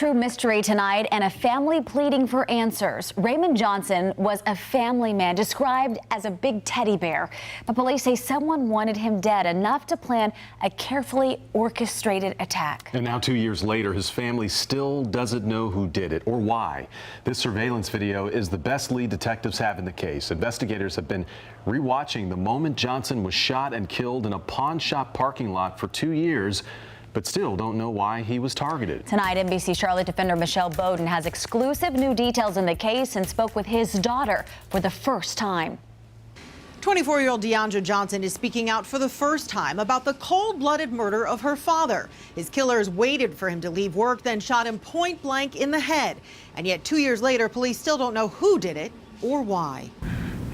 True mystery tonight and a family pleading for answers. Raymond Johnson was a family man described as a big teddy bear, but police say someone wanted him dead enough to plan a carefully orchestrated attack. And now 2 years later, his family still doesn't know who did it or why. This surveillance video is the best lead detectives have in the case. Investigators have been rewatching the moment Johnson was shot and killed in a pawn shop parking lot for 2 years, but still don't know why he was targeted. Tonight, NBC Charlotte defender Michelle Bowden has exclusive new details in the case and spoke with his daughter for the first time. 24-year-old Raymond Johnson is speaking out for the first time about the cold-blooded murder of her father. His killers waited for him to leave work, then shot him point blank in the head. And yet 2 years later, police still don't know who did it or why.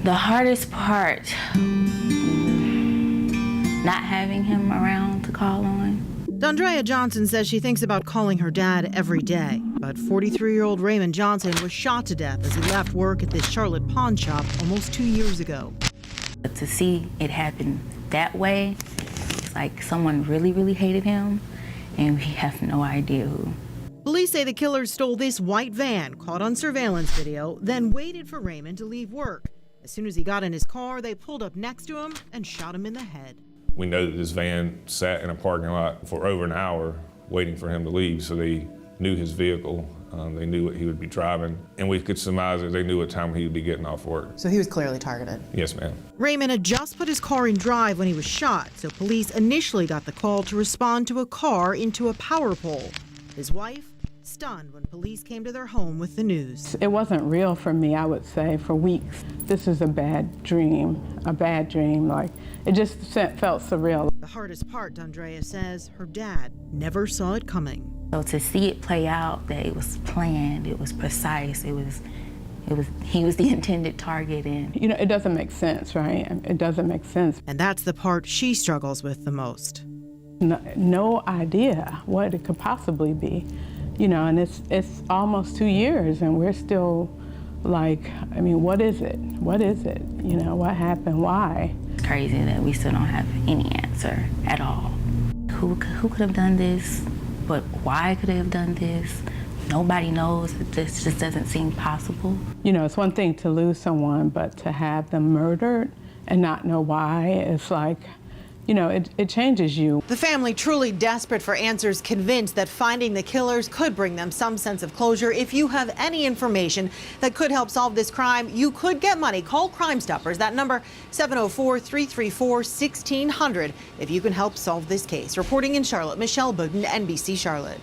The hardest part, not having him around to call on. Dondrea Johnson says she thinks about calling her dad every day. But 43-year-old Raymond Johnson was shot to death as he left work at this Charlotte pawn shop almost 2 years ago. To see it happen that way, it's like someone really, really hated him, and we have no idea who. Police say the killers stole this white van caught on surveillance video, then waited for Raymond to leave work. As soon as he got in his car, they pulled up next to him and shot him in the head. We know that this van sat in a parking lot for over an hour waiting for him to leave, so they knew his vehicle, they knew what he would be driving, and we could surmise that they knew what time he would be getting off work. So he was clearly targeted? Yes, ma'am. Raymond had just put his car in drive when he was shot, so police initially got the call to respond to a car into a power pole. His wife, stunned when police came to their home with the news. It wasn't real for me, I would say, for weeks. This is a bad dream, like it just felt surreal. The hardest part, Dondrea says, her dad never saw it coming. So to see it play out, that it was planned, it was precise, he was the intended target. And you know, it doesn't make sense, right? It doesn't make sense. And that's the part she struggles with the most. No idea what it could possibly be. You know, and it's almost 2 years and we're still like, I mean, what is it? What is it? You know, what happened? Why? It's crazy that we still don't have any answer at all. Who could have done this? But why could they have done this? Nobody knows. This just doesn't seem possible. You know, it's one thing to lose someone, but to have them murdered and not know why, it's like, you know, it changes you. The family, truly desperate for answers, convinced that finding the killers could bring them some sense of closure. If you have any information that could help solve this crime, you could get money. Call Crime Stoppers. That number, 704-334-1600, if you can help solve this case. Reporting in Charlotte, Michelle Bowden, NBC Charlotte.